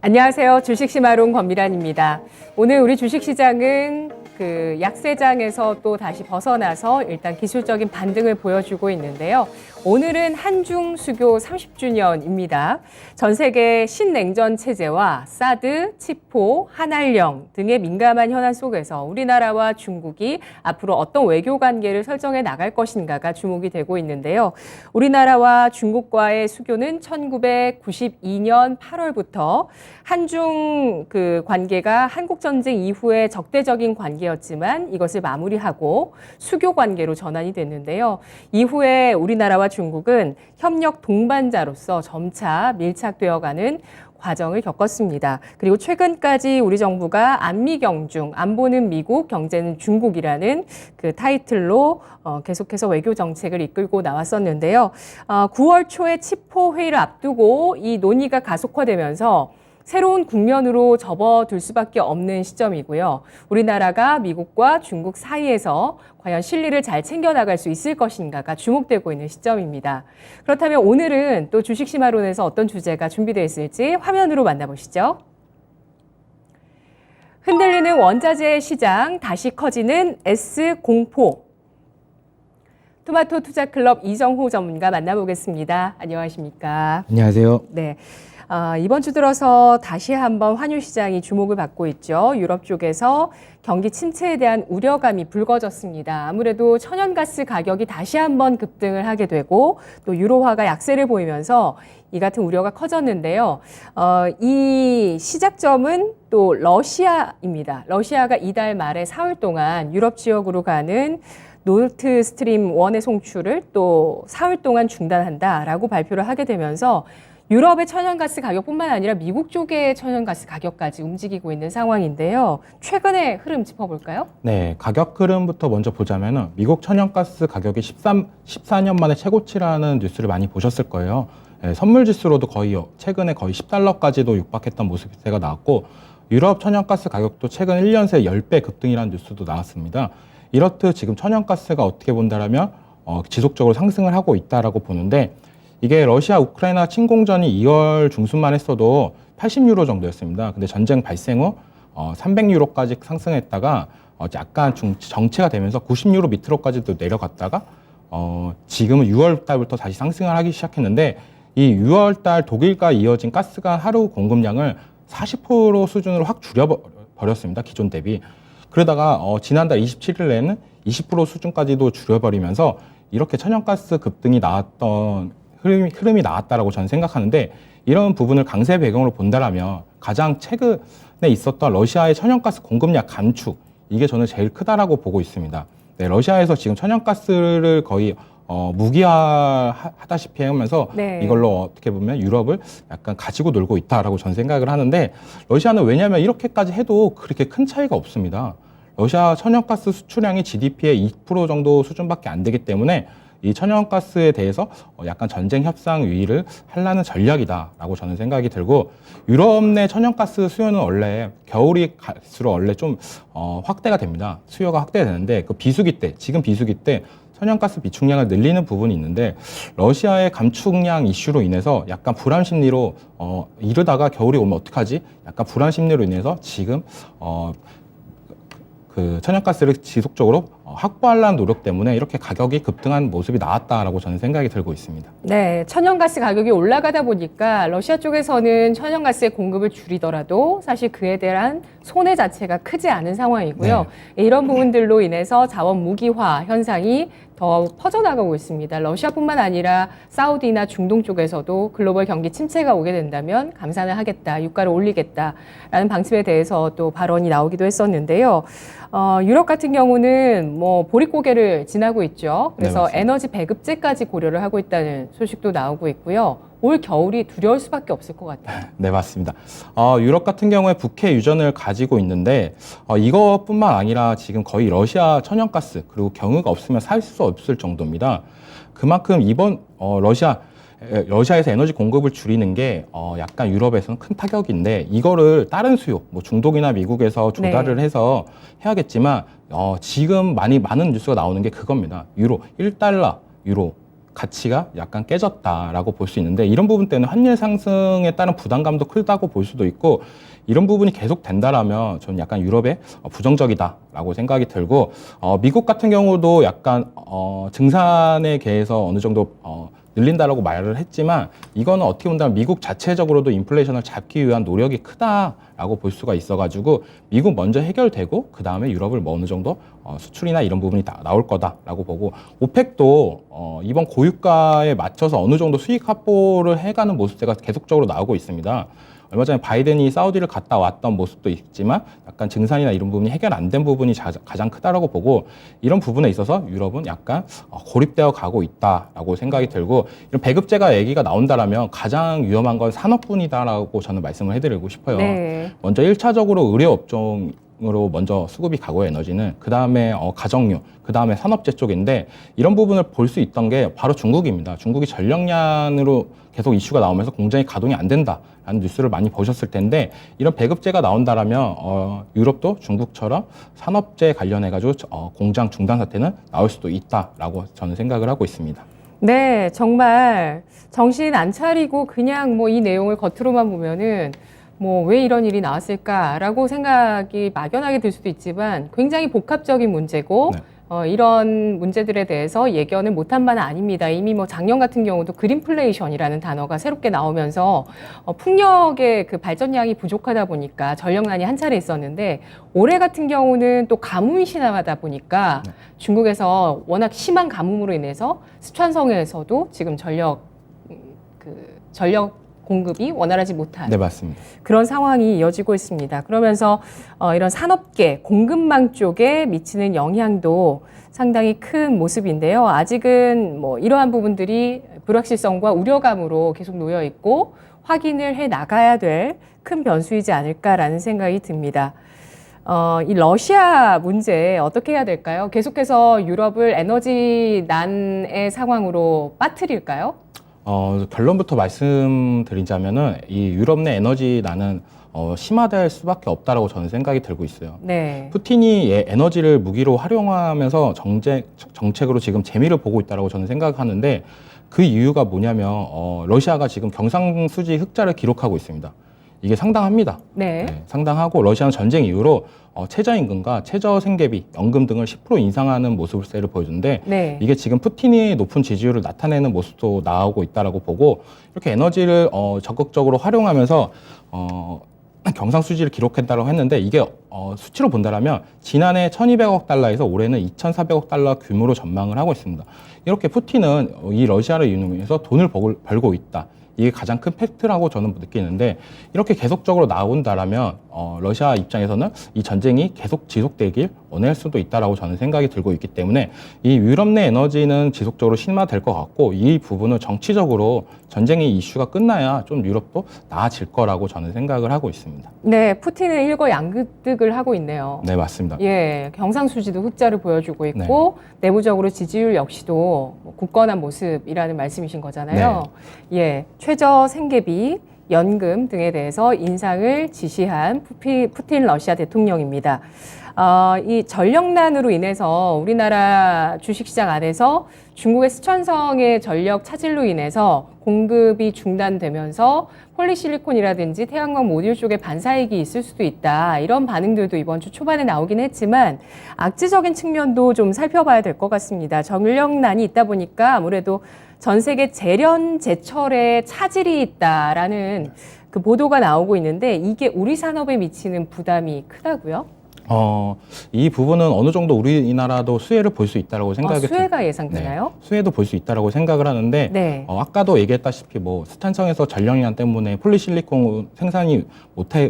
안녕하세요. 주식시마론 권미란입니다. 오늘 우리 주식시장은 약세장에서 또 다시 벗어나서 일단 기술적인 반등을 보여주고 있는데요. 오늘은 한중 수교 30주년입니다. 전 세계 신냉전 체제와 사드, 치포, 한알령 등의 민감한 현안 속에서 우리나라와 중국이 앞으로 어떤 외교 관계를 설정해 나갈 것인가가 주목이 되고 있는데요. 우리나라와 중국과의 수교는 1992년 8월부터 한중 관계가 한국전쟁 이후에 적대적인 관계였지만 이것을 마무리하고 수교 관계로 전환이 됐는데요. 이후에 우리나라와 중국은 협력 동반자로서 점차 밀착되어가는 과정을 겪었습니다. 그리고 최근까지 우리 정부가 안미경중, 안보는 미국, 경제는 중국이라는 타이틀로 계속해서 외교 정책을 이끌고 나왔었는데요. 9월 초에 치포 회의를 앞두고 이 논의가 가속화되면서 새로운 국면으로 접어들 수밖에 없는 시점이고요. 우리나라가 미국과 중국 사이에서 과연 실리를 잘 챙겨나갈 수 있을 것인가가 주목되고 있는 시점입니다. 그렇다면 오늘은 또 주식시마론에서 어떤 주제가 준비되어 있을지 화면으로 만나보시죠. 흔들리는 원자재 시장, 다시 커지는 S공포. 토마토 투자클럽 이정호 전문가 만나보겠습니다. 안녕하십니까? 안녕하세요. 네. 이번 주 들어서 다시 한번 환율 시장이 주목을 받고 있죠. 유럽 쪽에서 경기 침체에 대한 우려감이 불거졌습니다. 아무래도 천연가스 가격이 다시 한번 급등을 하게 되고 또 유로화가 약세를 보이면서 이 같은 우려가 커졌는데요. 이 시작점은 또 러시아입니다. 러시아가 이달 말에 사흘 동안 유럽 지역으로 가는 노르트 스트림 1의 송출을 또 사흘 동안 중단한다라고 발표를 하게 되면서 유럽의 천연가스 가격뿐만 아니라 미국 쪽의 천연가스 가격까지 움직이고 있는 상황인데요. 최근의 흐름 짚어볼까요? 네, 가격 흐름부터 먼저 보자면 미국 천연가스 가격이 14년 만에 최고치라는 뉴스를 많이 보셨을 거예요. 네, 선물 지수로도 최근에 거의 10달러까지도 육박했던 모습이 나왔고 유럽 천연가스 가격도 최근 1년 새 10배 급등이라는 뉴스도 나왔습니다. 이렇듯 지금 천연가스가 어떻게 본다라면 지속적으로 상승을 하고 있다라고 보는데 이게 러시아 우크라이나 침공전이 2월 중순만 했어도 80유로 정도였습니다. 근데 전쟁 발생 후 300유로까지 상승했다가 약간 정체가 되면서 90유로 밑으로까지도 내려갔다가 지금은 6월 달부터 다시 상승을 하기 시작했는데 이 6월 달 독일과 이어진 가스가 하루 공급량을 40% 수준으로 확 줄여버렸습니다. 기존 대비. 그러다가 지난달 27일에는 20% 수준까지도 줄여버리면서 이렇게 천연가스 급등이 나왔던 흐름이 나왔다라고 저는 생각하는데 이런 부분을 강세 배경으로 본다라면 가장 최근에 있었던 러시아의 천연가스 공급량 감축 이게 저는 제일 크다라고 보고 있습니다. 네, 러시아에서 지금 천연가스를 거의 무기화하다시피 하면서 네. 이걸로 어떻게 보면 유럽을 약간 가지고 놀고 있다라고 저는 생각을 하는데 러시아는 왜냐하면 이렇게까지 해도 그렇게 큰 차이가 없습니다. 러시아 천연가스 수출량이 GDP의 2% 정도 수준밖에 안 되기 때문에 이 천연가스에 대해서 약간 전쟁 협상 위의를 하려는 전략이다라고 저는 생각이 들고 유럽 내 천연가스 수요는 원래 겨울이 갈수록 원래 좀 확대가 됩니다. 수요가 확대되는데 지금 비수기 때 천연가스 비축량을 늘리는 부분이 있는데 러시아의 감축량 이슈로 인해서 약간 불안 심리로 이러다가 겨울이 오면 어떡하지? 약간 불안 심리로 인해서 지금 천연가스를 지속적으로 확보하려는 노력 때문에 이렇게 가격이 급등한 모습이 나왔다라고 저는 생각이 들고 있습니다. 네, 천연가스 가격이 올라가다 보니까 러시아 쪽에서는 천연가스의 공급을 줄이더라도 사실 그에 대한 손해 자체가 크지 않은 상황이고요. 네. 이런 부분들로 인해서 자원 무기화 현상이 더 퍼져나가고 있습니다. 러시아뿐만 아니라 사우디나 중동 쪽에서도 글로벌 경기 침체가 오게 된다면 감산을 하겠다, 유가를 올리겠다라는 방침에 대해서 또 발언이 나오기도 했었는데요. 유럽 같은 경우는 보릿고개를 지나고 있죠. 그래서 네, 에너지 배급제까지 고려를 하고 있다는 소식도 나오고 있고요. 올 겨울이 두려울 수밖에 없을 것 같아요. 네, 맞습니다. 유럽 같은 경우에 북해 유전을 가지고 있는데 이것뿐만 아니라 지금 거의 러시아 천연가스 그리고 경유가 없으면 살 수 없을 정도입니다. 그만큼 이번 러시아에서 에너지 공급을 줄이는 게 약간 유럽에서는 큰 타격인데 이거를 다른 수요, 중동이나 미국에서 조달을 해서 해야겠지만 지금 많은 뉴스가 나오는 게 그겁니다. 유로 1달러 유로 가치가 약간 깨졌다라고 볼 수 있는데 이런 부분 때문에 환율 상승에 따른 부담감도 크다고 볼 수도 있고 이런 부분이 계속 된다라면 저는 약간 유럽에 부정적이다라고 생각이 들고 미국 같은 경우도 약간 증산에 대해서 어느 정도 늘린다라고 말을 했지만 이거는 어떻게 본다면 미국 자체적으로도 인플레이션을 잡기 위한 노력이 크다라고 볼 수가 있어가지고 미국 먼저 해결되고 그 다음에 유럽을 뭐 어느 정도 수출이나 이런 부분이 나올 거다라고 보고 오펙도 이번 고유가에 맞춰서 어느 정도 수익 확보를 해가는 모습세가 계속적으로 나오고 있습니다. 얼마 전에 바이든이 사우디를 갔다 왔던 모습도 있지만 약간 증산이나 이런 부분이 해결 안 된 부분이 가장 크다라고 보고 이런 부분에 있어서 유럽은 약간 고립되어 가고 있다라고 생각이 들고 이런 배급제가 얘기가 나온다라면 가장 위험한 건 산업군이다라고 저는 말씀을 해드리고 싶어요. 네. 먼저 1차적으로 의료업종으로 먼저 수급이 가고 에너지는 그 다음에 가정류, 그 다음에 산업재 쪽인데 이런 부분을 볼 수 있던 게 바로 중국입니다. 중국이 전력난으로 계속 이슈가 나오면서 공장이 가동이 안 된다라는 뉴스를 많이 보셨을 텐데 이런 배급제가 나온다라면 유럽도 중국처럼 산업재 관련해가지고 공장 중단 사태는 나올 수도 있다라고 저는 생각을 하고 있습니다. 네, 정말 정신 안 차리고 그냥 뭐 이 내용을 겉으로만 보면은 뭐 왜 이런 일이 나왔을까라고 생각이 막연하게 들 수도 있지만 굉장히 복합적인 문제고 네. 이런 문제들에 대해서 예견을 못한 바는 아닙니다. 이미 뭐 작년 같은 경우도 그린플레이션이라는 단어가 새롭게 나오면서 풍력의 그 발전량이 부족하다 보니까 전력난이 한 차례 있었는데 올해 같은 경우는 또 가뭄이 심하다 보니까 네. 중국에서 워낙 심한 가뭄으로 인해서 스촨성에서도 지금 전력 공급이 원활하지 못한 네, 맞습니다. 그런 상황이 이어지고 있습니다. 그러면서 이런 산업계, 공급망 쪽에 미치는 영향도 상당히 큰 모습인데요. 아직은 뭐 이러한 부분들이 불확실성과 우려감으로 계속 놓여 있고 확인을 해 나가야 될 큰 변수이지 않을까라는 생각이 듭니다. 이 러시아 문제 어떻게 해야 될까요? 계속해서 유럽을 에너지 난의 상황으로 빠뜨릴까요? 결론부터 말씀드리자면은 이 유럽 내 에너지난은 심화될 수밖에 없다라고 저는 생각이 들고 있어요. 네. 푸틴이 에너지를 무기로 활용하면서 정책으로 지금 재미를 보고 있다라고 저는 생각하는데 그 이유가 뭐냐면 러시아가 지금 경상수지 흑자를 기록하고 있습니다. 이게 상당합니다. 네. 네, 상당하고 러시아는 전쟁 이후로 최저임금과 최저생계비, 연금 등을 10% 인상하는 모습을 보여주는데 네. 이게 지금 푸틴이 높은 지지율을 나타내는 모습도 나오고 있다라고 보고 이렇게 에너지를 적극적으로 활용하면서 경상수지를 기록했다고 했는데 이게 수치로 본다라면 지난해 1,200억 달러에서 올해는 2,400억 달러 규모로 전망을 하고 있습니다. 이렇게 푸틴은 이 러시아를 이용해서 돈을 벌고 있다. 이게 가장 큰 팩트라고 저는 느끼는데 이렇게 계속적으로 나온다라면 러시아 입장에서는 이 전쟁이 계속 지속되길 원할 수도 있다라고 저는 생각이 들고 있기 때문에 이 유럽 내 에너지는 지속적으로 심화될 것 같고 이 부분은 정치적으로 전쟁의 이슈가 끝나야 좀 유럽도 나아질 거라고 저는 생각을 하고 있습니다. 네, 푸틴은 일거양득을 하고 있네요. 네, 맞습니다. 예, 경상수지도 흑자를 보여주고 있고 내부적으로 지지율 역시도 굳건한 모습이라는 말씀이신 거잖아요. 예, 최저 생계비, 연금 등에 대해서 인상을 지시한 푸틴 러시아 대통령입니다. 이 전력난으로 인해서 우리나라 주식시장 안에서 중국의 스촨성의 전력 차질로 인해서 공급이 중단되면서 폴리실리콘이라든지 태양광 모듈 쪽에 반사이익이 있을 수도 있다. 이런 반응들도 이번 주 초반에 나오긴 했지만 악재적인 측면도 좀 살펴봐야 될 것 같습니다. 전력난이 있다 보니까 아무래도 전 세계 재련 제철에 차질이 있다라는 그 보도가 나오고 있는데 이게 우리 산업에 미치는 부담이 크다고요? 이 부분은 어느 정도 우리나라도 수혜를 볼 수 있다라고 생각이 수혜가 예상되나요? 네, 수혜도 볼 수 있다라고 생각을 하는데 네. 아까도 얘기했다시피 뭐 스탄성에서 전력난 때문에 폴리실리콘 생산이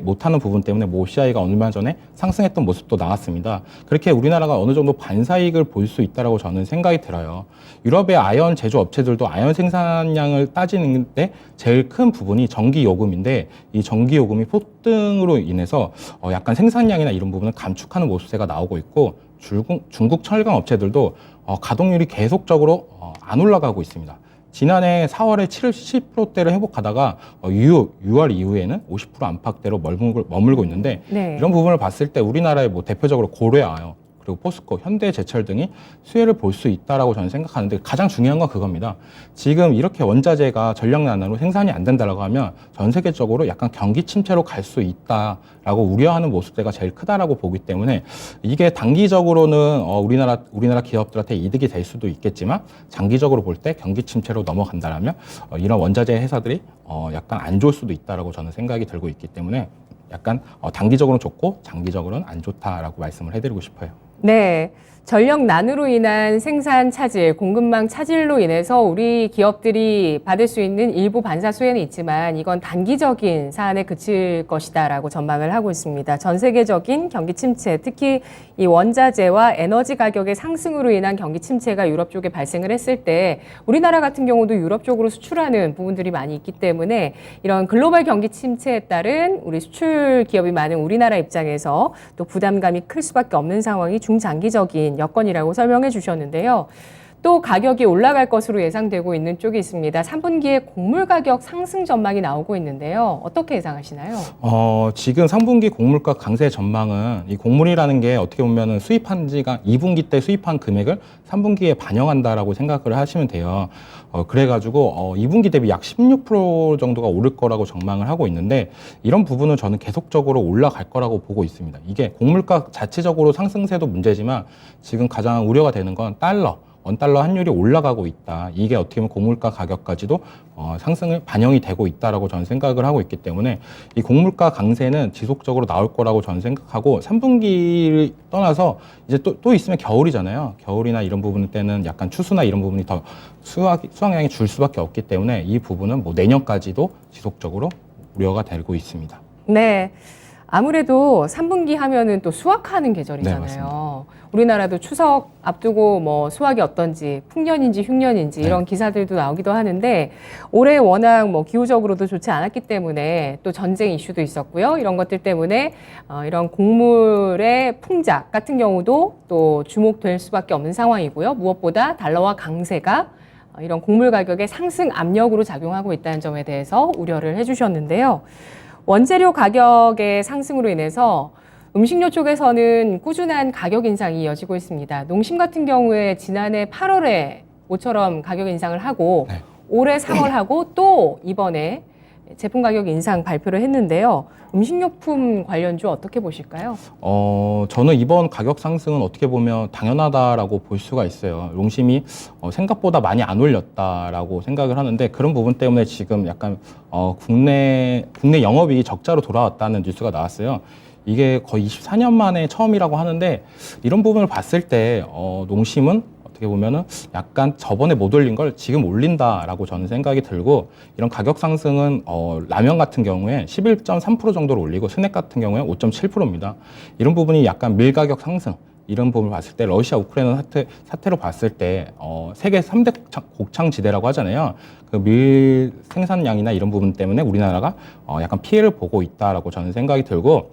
못하는 부분 때문에 뭐 OCI가 얼마 전에 상승했던 모습도 나왔습니다. 그렇게 우리나라가 어느 정도 반사이익을 볼 수 있다라고 저는 생각이 들어요. 유럽의 아연 제조 업체들도 아연 생산량을 따지는데 제일 큰 부분이 전기 요금인데 이 전기 요금이 폭등으로 인해서 약간 생산량이나 이런 부분을 감축하는 모습세가 나오고 있고 중국 철강 업체들도 가동률이 계속적으로 안 올라가고 있습니다. 지난해 4월에 70%대를 회복하다가 6월 이후에는 50% 안팎대로 머물고 있는데 네. 이런 부분을 봤을 때 우리나라의 뭐 대표적으로 고려아연 그리고 포스코, 현대제철 등이 수혜를 볼 수 있다라고 저는 생각하는데 가장 중요한 건 그겁니다. 지금 이렇게 원자재가 전력난으로 생산이 안 된다라고 하면 전 세계적으로 약간 경기 침체로 갈 수 있다라고 우려하는 모습대가 제일 크다라고 보기 때문에 이게 단기적으로는 우리나라 기업들한테 이득이 될 수도 있겠지만 장기적으로 볼 때 경기 침체로 넘어간다라면 이런 원자재 회사들이 약간 안 좋을 수도 있다라고 저는 생각이 들고 있기 때문에 약간 단기적으로는 좋고 장기적으로는 안 좋다라고 말씀을 해드리고 싶어요. 네. 전력난으로 인한 생산 차질, 공급망 차질로 인해서 우리 기업들이 받을 수 있는 일부 반사 수혜는 있지만 이건 단기적인 사안에 그칠 것이다라고 전망을 하고 있습니다. 전 세계적인 경기 침체, 특히 이 원자재와 에너지 가격의 상승으로 인한 경기 침체가 유럽 쪽에 발생을 했을 때 우리나라 같은 경우도 유럽 쪽으로 수출하는 부분들이 많이 있기 때문에 이런 글로벌 경기 침체에 따른 우리 수출 기업이 많은 우리나라 입장에서 또 부담감이 클 수밖에 없는 상황이 중장기적인 여건이라고 설명해 주셨는데요. 또 가격이 올라갈 것으로 예상되고 있는 쪽이 있습니다. 3분기에 곡물 가격 상승 전망이 나오고 있는데요. 어떻게 예상하시나요? 지금 3분기 곡물가 강세 전망은 이 곡물이라는 게 어떻게 보면은 수입한 지가 2분기 때 수입한 금액을 3분기에 반영한다라고 생각을 하시면 돼요. 그래가지고 2분기 대비 약 16% 정도가 오를 거라고 전망을 하고 있는데 이런 부분은 저는 계속적으로 올라갈 거라고 보고 있습니다. 이게 곡물가 자체적으로 상승세도 문제지만 지금 가장 우려가 되는 건 원달러 환율이 올라가고 있다. 이게 어떻게 보면 곡물가 가격까지도 상승을 반영이 되고 있다라고 저는 생각을 하고 있기 때문에 이 곡물가 강세는 지속적으로 나올 거라고 저는 생각하고 3분기를 떠나서 이제 또 있으면 겨울이잖아요. 겨울이나 이런 부분 때는 약간 추수나 이런 부분이 더 수확량이 줄 수밖에 없기 때문에 이 부분은 뭐 내년까지도 지속적으로 우려가 되고 있습니다. 네. 아무래도 3분기 하면은 또 수확하는 네, 계절이잖아요. 맞습니다. 우리나라도 추석 앞두고 뭐 수확이 어떤지 풍년인지 흉년인지 네. 이런 기사들도 나오기도 하는데 올해 워낙 뭐 기후적으로도 좋지 않았기 때문에 또 전쟁 이슈도 있었고요. 이런 것들 때문에 이런 곡물의 풍작 같은 경우도 또 주목될 수밖에 없는 상황이고요. 무엇보다 달러화 강세가 이런 곡물 가격의 상승 압력으로 작용하고 있다는 점에 대해서 우려를 해주셨는데요. 원재료 가격의 상승으로 인해서 음식료 쪽에서는 꾸준한 가격 인상이 이어지고 있습니다. 농심 같은 경우에 지난해 8월에 모처럼 가격 인상을 하고 네. 올해 3월하고 또 이번에 제품 가격 인상 발표를 했는데요. 음식료품 관련주 어떻게 보실까요? 저는 이번 가격 상승은 어떻게 보면 당연하다라고 볼 수가 있어요. 농심이 생각보다 많이 안 올렸다라고 생각을 하는데 그런 부분 때문에 지금 약간 국내 영업이익이 적자로 돌아왔다는 뉴스가 나왔어요. 이게 거의 24년 만에 처음이라고 하는데 이런 부분을 봤을 때 농심은 어떻게 보면은 약간 저번에 못 올린 걸 지금 올린다라고 저는 생각이 들고 이런 가격 상승은 라면 같은 경우에 11.3% 정도로 올리고 스낵 같은 경우에 5.7%입니다. 이런 부분이 약간 밀 가격 상승 이런 부분을 봤을 때 러시아 우크라이나 사태로 봤을 때 세계 3대 곡창지대라고 하잖아요. 그 밀 생산량이나 이런 부분 때문에 우리나라가 약간 피해를 보고 있다라고 저는 생각이 들고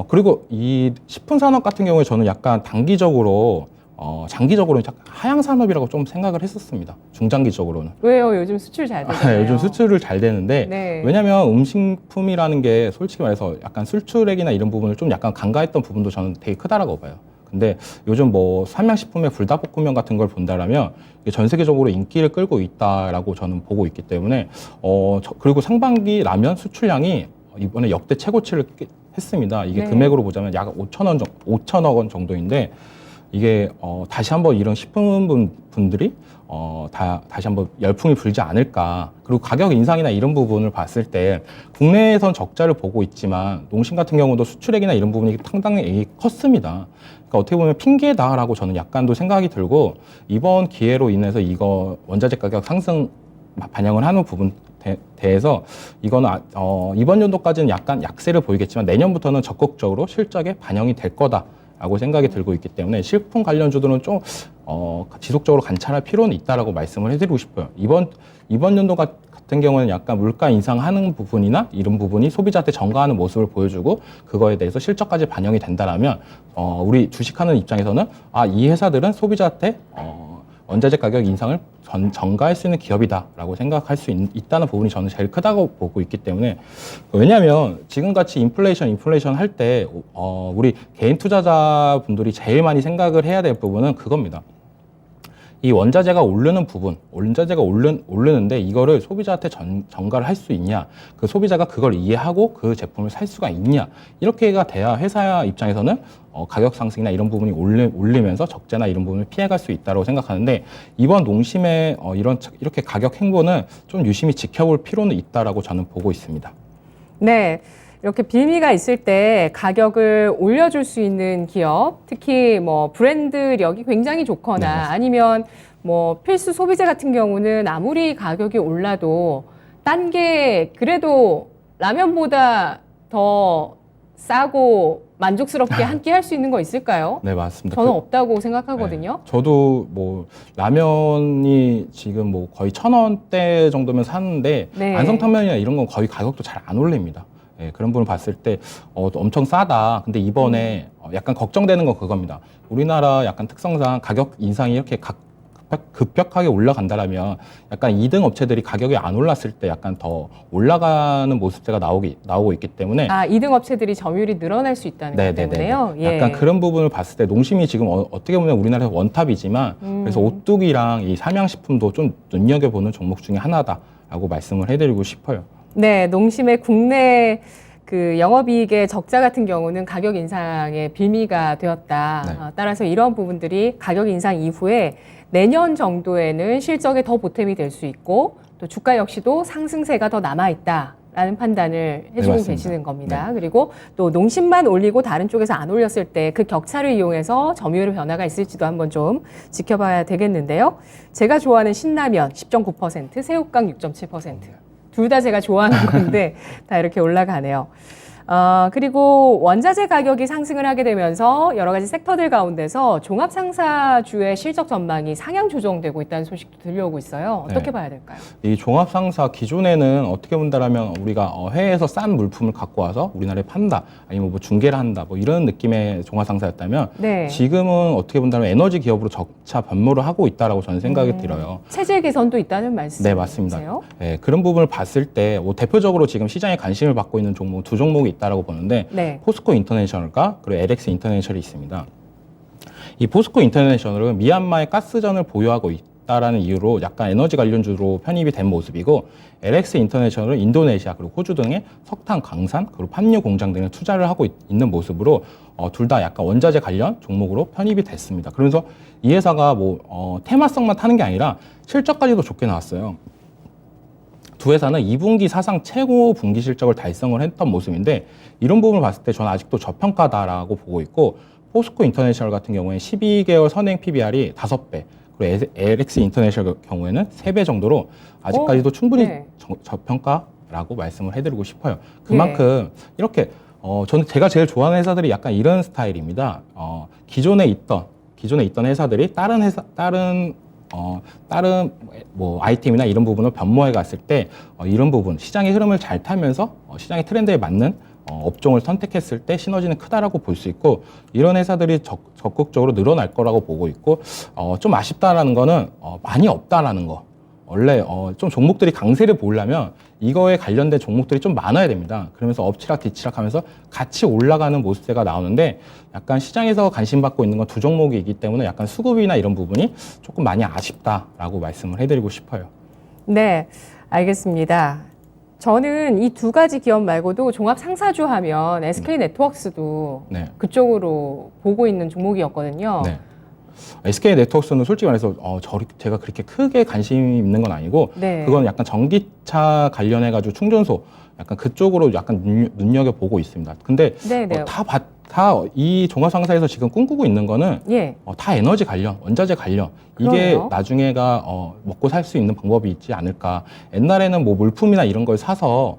그리고 이 식품 산업 같은 경우에 저는 약간 단기적으로 장기적으로는 하향 산업이라고 좀 생각을 했었습니다. 중장기적으로는. 왜요? 요즘 수출 잘 되잖아요. 요즘 수출을 잘 되는데 네. 왜냐하면 음식품이라는 게 솔직히 말해서 약간 수출액이나 이런 부분을 좀 약간 간과했던 부분도 저는 되게 크다라고 봐요. 근데 요즘 뭐 삼양식품의 불닭볶음면 같은 걸 본다라면 이게 전 세계적으로 인기를 끌고 있다라고 저는 보고 있기 때문에 그리고 상반기 라면 수출량이 이번에 역대 최고치를 했습니다. 이게 네. 금액으로 보자면 약 5천억 원 정도인데 이게 다시 한번 이런 식품 분들이 다시 한번 열풍이 불지 않을까. 그리고 가격 인상이나 이런 부분을 봤을 때 국내에선 적자를 보고 있지만 농심 같은 경우도 수출액이나 이런 부분이 상당히 컸습니다. 그러니까 어떻게 보면 핑계다라고 저는 약간도 생각이 들고 이번 기회로 인해서 이거 원자재 가격 상승 반영을 하는 부분 대해서 이거는 이번 연도까지는 약간 약세를 보이겠지만 내년부터는 적극적으로 실적에 반영이 될 거다라고 생각이 들고 있기 때문에 식품 관련주들은 좀 지속적으로 관찰할 필요는 있다라고 말씀을 해드리고 싶어요. 이번 연도 같은 경우는 약간 물가 인상하는 부분이나 이런 부분이 소비자한테 전가하는 모습을 보여주고 그거에 대해서 실적까지 반영이 된다라면 우리 주식하는 입장에서는 이 회사들은 소비자한테 원자재 가격 인상을 전가할 수 있는 기업이다라고 생각할 수 있다는 부분이 저는 제일 크다고 보고 있기 때문에 왜냐하면 지금같이 인플레이션 할 때 우리 개인 투자자분들이 제일 많이 생각을 해야 될 부분은 그겁니다. 이 원자재가 오르는 부분, 원자재가 오르는데 이거를 소비자한테 전가를 할 수 있냐, 그 소비자가 그걸 이해하고 그 제품을 살 수가 있냐, 이렇게가 돼야 회사 입장에서는 가격 상승이나 이런 부분이 올리면서 적재나 이런 부분을 피해갈 수 있다고 생각하는데 이번 농심의 이렇게 가격 행보는 좀 유심히 지켜볼 필요는 있다라고 저는 보고 있습니다. 네. 이렇게 빌미가 있을 때 가격을 올려줄 수 있는 기업, 특히 뭐 브랜드력이 굉장히 좋거나 네, 아니면 뭐 필수 소비재 같은 경우는 아무리 가격이 올라도 딴 게 그래도 라면보다 더 싸고 만족스럽게 한 끼 할 수 있는 거 있을까요? 네, 맞습니다. 저는 없다고 생각하거든요. 네, 저도 뭐 라면이 지금 뭐 거의 1,000원대 정도면 사는데 네. 안성탕면이나 이런 건 거의 가격도 잘 안 올립니다. 예, 그런 부분을 봤을 때 엄청 싸다. 근데 이번에 약간 걱정되는 건 그겁니다. 우리나라 약간 특성상 가격 인상이 이렇게 급격하게 올라간다라면 약간 2등 업체들이 가격이 안 올랐을 때 약간 더 올라가는 모습세가 나오고 있기 때문에 2등 업체들이 점유율이 늘어날 수 있다는 것 때문에요. 예. 약간 그런 부분을 봤을 때 농심이 지금 어떻게 보면 우리나라에서 원탑이지만 그래서 오뚜기랑 이 삼양식품도 좀 눈여겨보는 종목 중에 하나다라고 말씀을 해드리고 싶어요. 네, 농심의 국내 그 영업이익의 적자 같은 경우는 가격 인상의 빌미가 되었다. 네. 따라서 이런 부분들이 가격 인상 이후에 내년 정도에는 실적에 더 보탬이 될 수 있고 또 주가 역시도 상승세가 더 남아있다라는 판단을 해주고 맞습니다. 계시는 겁니다. 그리고 또 농심만 올리고 다른 쪽에서 안 올렸을 때 그 격차를 이용해서 점유율 변화가 있을지도 한번 좀 지켜봐야 되겠는데요. 제가 좋아하는 신라면 10.9%, 새우깡 6.7%. 둘 다 제가 좋아하는 건데 다 이렇게 올라가네요. 그리고 원자재 가격이 상승을 하게 되면서 여러 가지 섹터들 가운데서 종합상사주의 실적 전망이 상향 조정되고 있다는 소식도 들려오고 있어요. 어떻게 네. 봐야 될까요? 이 종합상사 기존에는 어떻게 본다라면 우리가 해외에서 싼 물품을 갖고 와서 우리나라에 판다, 아니면 뭐 중개를 한다, 뭐 이런 느낌의 종합상사였다면 네. 지금은 어떻게 본다면 에너지 기업으로 적차 변모를 하고 있다라고 저는 생각이 들어요. 체질 개선도 있다는 말씀이세요? 네, 맞습니다. 네, 그런 부분을 봤을 때 대표적으로 지금 시장에 관심을 받고 있는 종목 두 종목이 있다라고 보는데 네. 포스코 인터내셔널과 그리고 LX 인터내셔널이 있습니다. 이 포스코 인터내셔널은 미얀마의 가스전을 보유하고 있다라는 이유로 약간 에너지 관련주로 편입이 된 모습이고 LX 인터내셔널은 인도네시아 그리고 호주 등의 석탄, 강산 그리고 판유 공장 등에 투자를 하고 있는 모습으로 둘 다 약간 원자재 관련 종목으로 편입이 됐습니다. 그러면서 이 회사가 테마성만 타는 게 아니라 실적까지도 좋게 나왔어요. 두 회사는 2분기 사상 최고 분기 실적을 달성을 했던 모습인데 이런 부분을 봤을 때 저는 아직도 저평가다라고 보고 있고 포스코 인터내셔널 같은 경우에는 12개월 선행 PBR이 5배 그리고 LX 인터내셔널 경우에는 3배 정도로 아직까지도 충분히 네. 저평가라고 말씀을 해드리고 싶어요. 그만큼 이렇게 저는 제가 제일 좋아하는 회사들이 약간 이런 스타일입니다. 기존에 있던 회사들이 다른 뭐 아이템이나 이런 부분을 변모해 갔을 때 이런 부분 시장의 흐름을 잘 타면서 시장의 트렌드에 맞는 업종을 선택했을 때 시너지는 크다라고 볼 수 있고 이런 회사들이 적극적으로 늘어날 거라고 보고 있고 좀 아쉽다라는 거는 많이 없다라는 거. 원래 좀 종목들이 강세를 보려면 이거에 관련된 종목들이 좀 많아야 됩니다. 그러면서 엎치락 뒤치락 하면서 같이 올라가는 모습세가 나오는데 약간 시장에서 관심 받고 있는 건 두 종목이기 때문에 약간 수급이나 이런 부분이 조금 많이 아쉽다라고 말씀을 해드리고 싶어요. 네, 알겠습니다. 저는 이 두 가지 기업 말고도 종합 상사주 하면 SK 네트워크스도 네. 그쪽으로 보고 있는 종목이었거든요. 네. SK 네트워크스는 솔직히 말해서 제가 그렇게 크게 관심이 있는 건 아니고 네. 그건 약간 전기차 관련해가지고 충전소 약간 그쪽으로 약간 눈여겨보고 있습니다. 근데 네, 네. 다 이 종합상사에서 지금 꿈꾸고 있는 거는 예. 다 에너지 관련, 원자재 관련 이게 그러네요. 나중에가 먹고 살 수 있는 방법이 있지 않을까. 옛날에는 뭐 물품이나 이런 걸 사서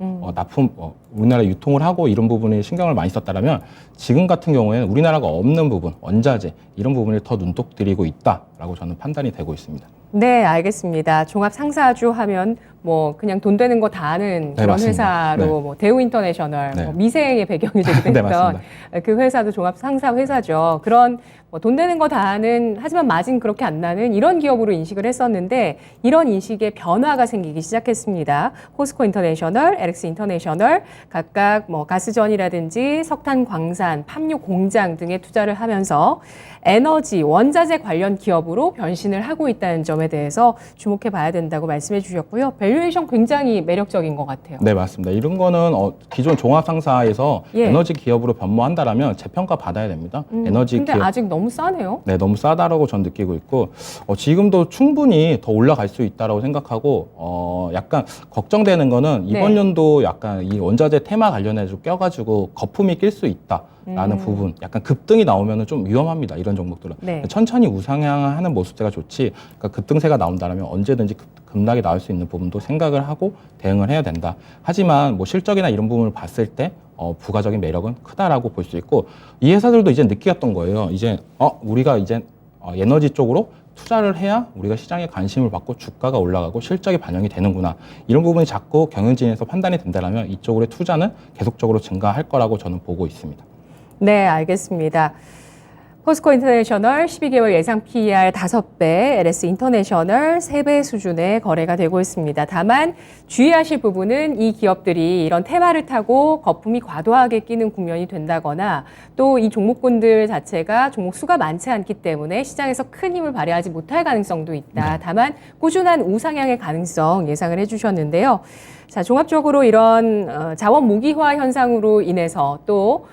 우리나라에 유통을 하고 이런 부분에 신경을 많이 썼다면 지금 같은 경우에는 우리나라가 없는 부분, 원자재 이런 부분을 더 눈독 들이고 있다라고 저는 판단이 되고 있습니다. 네, 알겠습니다. 종합 상사주 하면 뭐 그냥 돈 되는 거 다 하는 네, 그런 맞습니다. 회사로 네. 뭐 대우 인터내셔널, 네. 뭐 미생의 배경이 되기도 네, 했던 맞습니다. 그 회사도 종합 상사 회사죠. 그런 뭐 돈 되는 거 다 하는 하지만 마진 그렇게 안 나는 이런 기업으로 인식을 했었는데 이런 인식의 변화가 생기기 시작했습니다. 포스코 인터내셔널, LX 인터내셔널 각각 뭐 가스전이라든지 석탄 광산, 팜유 공장 등에 투자를 하면서 에너지, 원자재 관련 기업으로 변신을 하고 있다는 점에 대해서 주목해 봐야 된다고 말씀해 주셨고요. 밸류에이션 굉장히 매력적인 것 같아요. 네, 맞습니다. 이런 거는 기존 종합상사에서 예. 에너지 기업으로 변모한다라면 재평가 받아야 됩니다. 에너지 근데 기업. 아직 너무 싸네요. 네, 너무 싸다라고 전 느끼고 있고 지금도 충분히 더 올라갈 수 있다라고 생각하고 약간 걱정되는 거는 이번 네. 연도 약간 이 원자재 테마 관련해서 껴가지고 거품이 낄 수 있다라는 부분, 약간 급등이 나오면 좀 위험합니다. 이런 종목들은 네. 천천히 우상향하는 모습대가 좋지. 그러니까 급등세가 나온다면 언제든지 급락이 나올 수 있는 부분도 생각을 하고 대응을 해야 된다. 하지만 뭐 실적이나 이런 부분을 봤을 때 부가적인 매력은 크다라고 볼 수 있고 이 회사들도 이제 느꼈던 거예요. 이제 우리가 이제 에너지 쪽으로 투자를 해야 우리가 시장에 관심을 받고 주가가 올라가고 실적이 반영이 되는구나. 이런 부분이 자꾸 경영진에서 판단이 된다면 이쪽으로의 투자는 계속적으로 증가할 거라고 저는 보고 있습니다. 네, 알겠습니다. 포스코 인터내셔널 12개월 예상 PER 5배, LS 인터내셔널 3배 수준의 거래가 되고 있습니다. 다만 주의하실 부분은 이 기업들이 이런 테마를 타고 거품이 과도하게 끼는 국면이 된다거나 또 이 종목군들 자체가 종목 수가 많지 않기 때문에 시장에서 큰 힘을 발휘하지 못할 가능성도 있다. 다만 꾸준한 우상향의 가능성 예상을 해주셨는데요. 자, 종합적으로 이런 자원 모기화 현상으로 인해서 또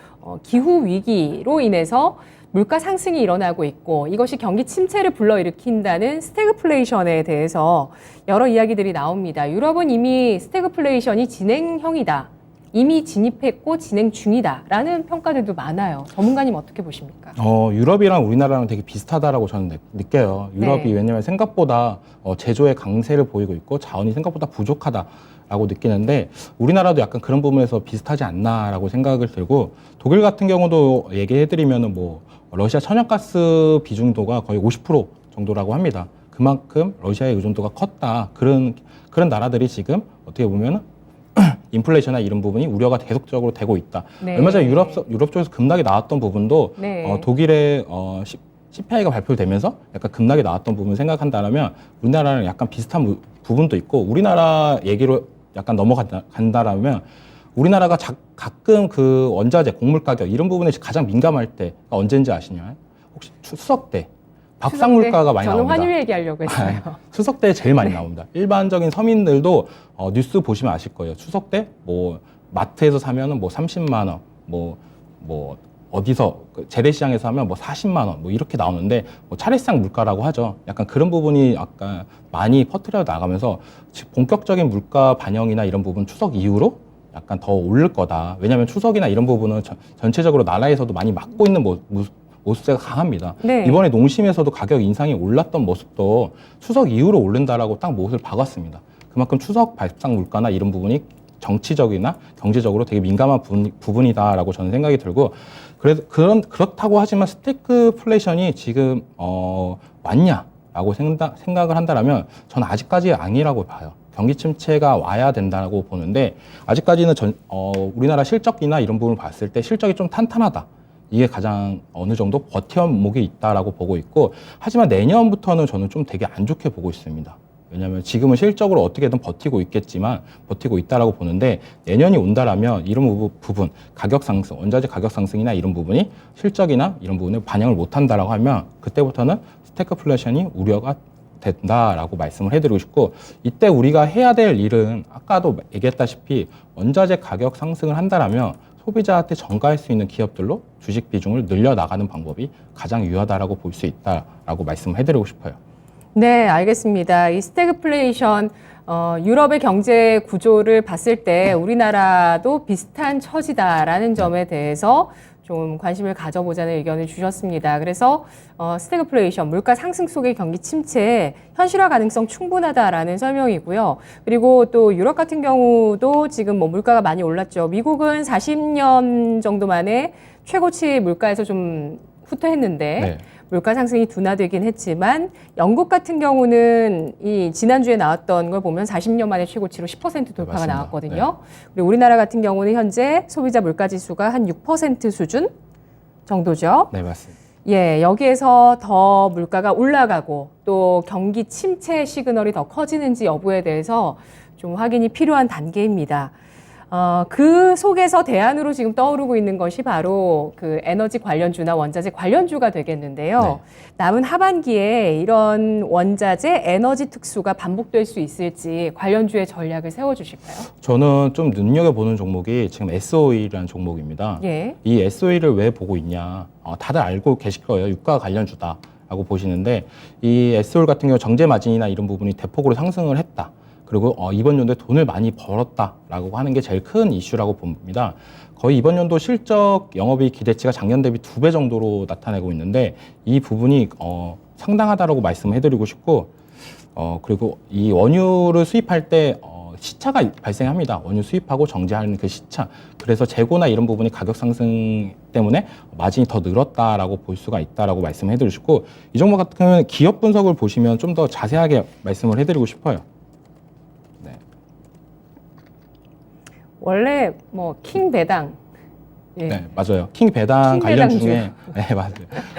기후 위기로 인해서 물가 상승이 일어나고 있고 이것이 경기 침체를 불러일으킨다는 스태그플레이션에 대해서 여러 이야기들이 나옵니다. 유럽은 이미 스태그플레이션이 진행형이다. 이미 진입했고 진행 중이다라는 평가들도 많아요. 전문가님 어떻게 보십니까? 유럽이랑 우리나라랑 되게 비슷하다라고 저는 느껴요. 유럽이 네. 왜냐하면 생각보다 제조의 강세를 보이고 있고 자원이 생각보다 부족하다라고 느끼는데 우리나라도 약간 그런 부분에서 비슷하지 않나라고 생각을 들고 독일 같은 경우도 얘기해드리면은 뭐 러시아 천연가스 비중도가 거의 50% 정도라고 합니다. 그만큼 러시아의 의존도가 컸다. 그런 나라들이 지금 어떻게 보면은 인플레이션이나 이런 부분이 우려가 계속적으로 되고 있다. 네. 얼마 전에 유럽 쪽에서 급락이 나왔던 부분도 네. 독일의 CPI가 발표되면서 약간 급락이 나왔던 부분 생각한다면 우리나라랑 약간 비슷한 부분도 있고 우리나라 얘기로 약간 넘어간다라면 우리나라가 가끔 그 원자재, 곡물 가격 이런 부분에 가장 민감할 때가 언제인지 아시나요? 혹시 추석 때 밥상 물가가 많이 저는 나옵니다. 환율 얘기하려고 했어요. 추석 때 제일 많이 나옵니다. 일반적인 서민들도 뉴스 보시면 아실 거예요. 추석 때 뭐 마트에서 사면은 뭐 30만 원, 뭐 어디서 재래시장에서 하면 뭐 40만 원, 뭐 이렇게 나오는데 뭐 차례상 물가라고 하죠. 약간 그런 부분이 약간 많이 퍼뜨려 나가면서 본격적인 물가 반영이나 이런 부분 추석 이후로 약간 더 오를 거다. 왜냐하면 추석이나 이런 부분은 전체적으로 나라에서도 많이 막고 있는 모습세가 강합니다. 네. 이번에 농심에서도 가격 인상이 올랐던 모습도 추석 이후로 오른다라고 딱 못을 박았습니다. 그만큼 추석 발상 물가나 이런 부분이 정치적이나 경제적으로 되게 민감한 부분이다라고 저는 생각이 들고 그렇다고 하지만 스태그플레이션이 지금 왔냐라고 생각을 한다라면 저는 아직까지 아니라고 봐요. 경기 침체가 와야 된다고 보는데 아직까지는 우리나라 실적이나 이런 부분을 봤을 때 실적이 좀 탄탄하다. 이게 가장 어느 정도 버텨목이 있다라고 보고 있고 하지만 내년부터는 저는 좀 되게 안 좋게 보고 있습니다. 왜냐하면 지금은 실적으로 어떻게든 버티고 있겠지만 버티고 있다라고 보는데 내년이 온다라면 이런 부분 가격 상승, 원자재 가격 상승이나 이런 부분이 실적이나 이런 부분에 반영을 못한다라고 하면 그때부터는 스태그플레이션이 우려가 된다라고 말씀을 해드리고 싶고 이때 우리가 해야 될 일은 아까도 얘기했다시피 원자재 가격 상승을 한다라면 소비자한테 전가할 수 있는 기업들로 주식 비중을 늘려나가는 방법이 가장 유효하다라고 볼 수 있다라고 말씀을 해드리고 싶어요. 네, 알겠습니다. 이 스태그플레이션, 유럽의 경제 구조를 봤을 때 우리나라도 비슷한 처지다라는 점에 대해서 좀 관심을 가져보자는 의견을 주셨습니다. 그래서 스태그플레이션, 물가 상승 속의 경기 침체 현실화 가능성 충분하다라는 설명이고요. 그리고 또 유럽 같은 경우도 지금 뭐 물가가 많이 올랐죠. 미국은 40년 정도 만에 최고치 물가에서 좀 후퇴했는데 네. 물가 상승이 둔화되긴 했지만 영국 같은 경우는 이 지난주에 나왔던 걸 보면 40년 만에 최고치로 10% 돌파가 맞습니다. 나왔거든요. 그리고 우리나라 같은 경우는 현재 소비자 물가 지수가 한 6% 수준 정도죠. 네, 맞습니다. 예, 여기에서 더 물가가 올라가고 또 경기 침체 시그널이 더 커지는지 여부에 대해서 좀 확인이 필요한 단계입니다. 그 속에서 대안으로 지금 떠오르고 있는 것이 바로 그 에너지 관련주나 원자재 관련주가 되겠는데요. 네. 남은 하반기에 이런 원자재 에너지 특수가 반복될 수 있을지 관련주의 전략을 세워주실까요? 저는 좀 눈여겨보는 종목이 지금 SOE라는 종목입니다. 예. 이 SOE를 왜 보고 있냐? 다들 알고 계실 거예요. 유가 관련주다라고 보시는데 이 SOE 같은 경우 정제 마진이나 이런 부분이 대폭으로 상승을 했다. 그리고 이번 연도에 돈을 많이 벌었다라고 하는 게 제일 큰 이슈라고 봅니다. 거의 이번 연도 실적 영업이익 기대치가 작년 대비 2배 정도로 나타내고 있는데 이 부분이 상당하다라고 말씀해드리고 싶고 그리고 이 원유를 수입할 때 시차가 발생합니다. 원유 수입하고 정제하는 그 시차. 그래서 재고나 이런 부분이 가격 상승 때문에 마진이 더 늘었다라고 볼 수가 있다라고 말씀해드리고 싶고 이 종목 같은 경우는 기업 분석을 보시면 좀 더 자세하게 말씀을 해드리고 싶어요. 원래 뭐 킹 배당. 예. 네, 맞아요. 킹 배당 킹 관련 배당주. 중에 네, 맞아요.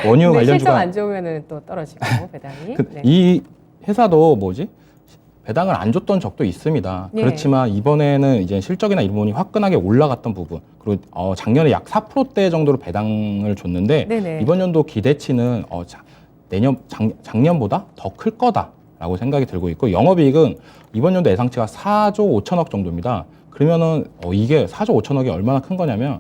원유 근데 실적 관련주가 안 좋으면은 또 떨어지고 배당이. 네. 이 회사도 배당을 안 줬던 적도 있습니다. 네. 그렇지만 이번에는 이제 실적이나 이런 부분이 화끈하게 올라갔던 부분 그리고 작년에 약 4%대 정도로 배당을 줬는데 네네. 이번 연도 기대치는 작년보다 더 클 거다라고 생각이 들고 있고 영업이익은 이번 연도 예상치가 4조 5천억 정도입니다. 그러면은 이게 4조 5천억이 얼마나 큰 거냐면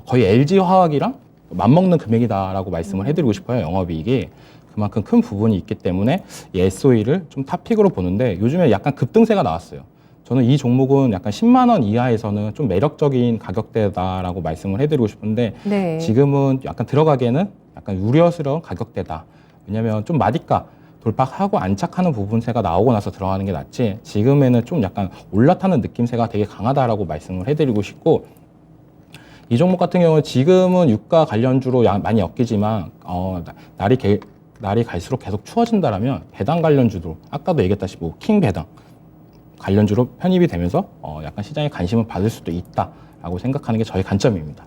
거의 LG화학이랑 맞먹는 금액이다라고 말씀을 해드리고 싶어요. 영업이익이 그만큼 큰 부분이 있기 때문에 이 SOE를 좀 탑픽으로 보는데 요즘에 약간 급등세가 나왔어요. 저는 이 종목은 약간 10만 원 이하에서는 좀 매력적인 가격대다라고 말씀을 해드리고 싶은데 네. 지금은 약간 들어가기에는 약간 우려스러운 가격대다. 왜냐하면 좀 마디가 돌파하고 안착하는 부분세가 나오고 나서 들어가는 게 낫지 지금에는 좀 약간 올라타는 느낌세가 되게 강하다라고 말씀을 해드리고 싶고 이 종목 같은 경우는 지금은 유가 관련주로 많이 엮이지만 날이 갈수록 계속 추워진다라면 배당 관련주도 아까도 얘기했다시피 킹 배당 관련주로 편입이 되면서 약간 시장에 관심을 받을 수도 있다라고 생각하는 게 저희 관점입니다.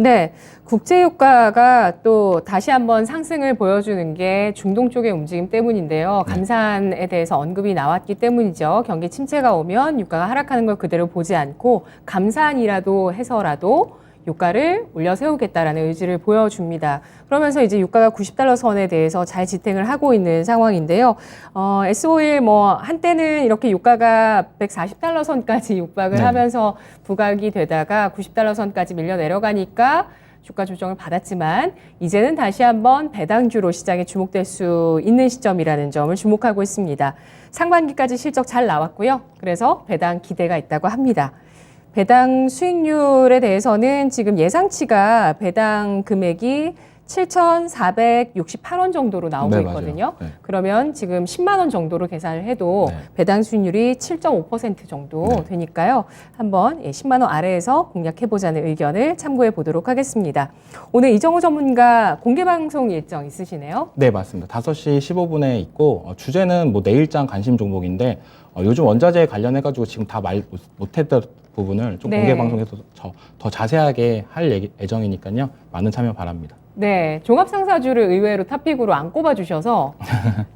네, 국제유가가 또 다시 한번 상승을 보여주는 게 중동 쪽의 움직임 때문인데요. 네. 감산에 대해서 언급이 나왔기 때문이죠. 경기 침체가 오면 유가가 하락하는 걸 그대로 보지 않고 감산이라도 해서라도 유가를 올려 세우겠다라는 의지를 보여줍니다. 그러면서 이제 유가가 90달러 선에 대해서 잘 지탱을 하고 있는 상황인데요. S5일 한때는 이렇게 유가가 140달러 선까지 육박을 네. 하면서 부각이 되다가 90달러 선까지 밀려 내려가니까 주가 조정을 받았지만 이제는 다시 한번 배당주로 시장에 주목될 수 있는 시점이라는 점을 주목하고 있습니다. 상반기까지 실적 잘 나왔고요. 그래서 배당 기대가 있다고 합니다. 배당 수익률에 대해서는 지금 예상치가 배당 금액이 7,468원 정도로 나오고 네, 있거든요. 맞아요. 네. 그러면 지금 10만 원 정도로 계산을 해도 네. 배당 수익률이 7.5% 정도 네. 되니까요. 한번 10만 원 아래에서 공략해보자는 의견을 참고해 보도록 하겠습니다. 오늘 이정우 전문가 공개방송 일정 있으시네요? 네, 맞습니다. 5시 15분에 있고 주제는 내일장 관심 종목인데 요즘 원자재 관련해가지고 지금 다 말 못했던 부분을 좀 네. 공개 방송에서 더 자세하게 할 예정이니까요. 많은 참여 바랍니다. 네, 종합상사주를 의외로 탑픽으로 안 꼽아주셔서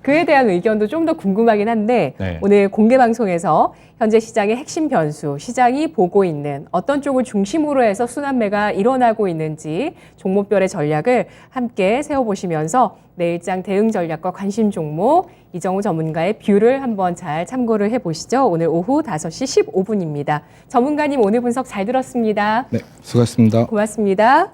그에 대한 의견도 좀 더 궁금하긴 한데 네. 오늘 공개방송에서 현재 시장의 핵심 변수, 시장이 보고 있는 어떤 쪽을 중심으로 해서 순환매가 일어나고 있는지 종목별의 전략을 함께 세워보시면서 내일장 대응 전략과 관심 종목 이정우 전문가의 뷰를 한번 잘 참고를 해보시죠. 오늘 오후 5시 15분입니다. 전문가님 오늘 분석 잘 들었습니다. 네, 수고하셨습니다. 고맙습니다.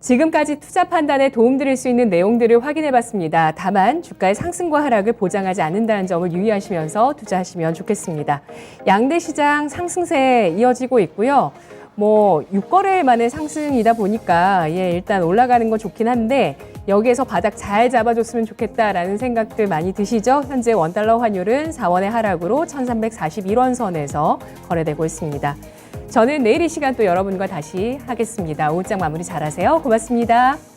지금까지 투자 판단에 도움드릴 수 있는 내용들을 확인해봤습니다. 다만 주가의 상승과 하락을 보장하지 않는다는 점을 유의하시면서 투자하시면 좋겠습니다. 양대 시장 상승세에 이어지고 있고요. 6거래일 만에 상승이다 보니까 일단 올라가는 건 좋긴 한데 여기에서 바닥 잘 잡아줬으면 좋겠다라는 생각들 많이 드시죠? 현재 원달러 환율은 4원의 하락으로 1341원 선에서 거래되고 있습니다. 저는 내일 이 시간 또 여러분과 다시 하겠습니다. 오후장 마무리 잘하세요. 고맙습니다.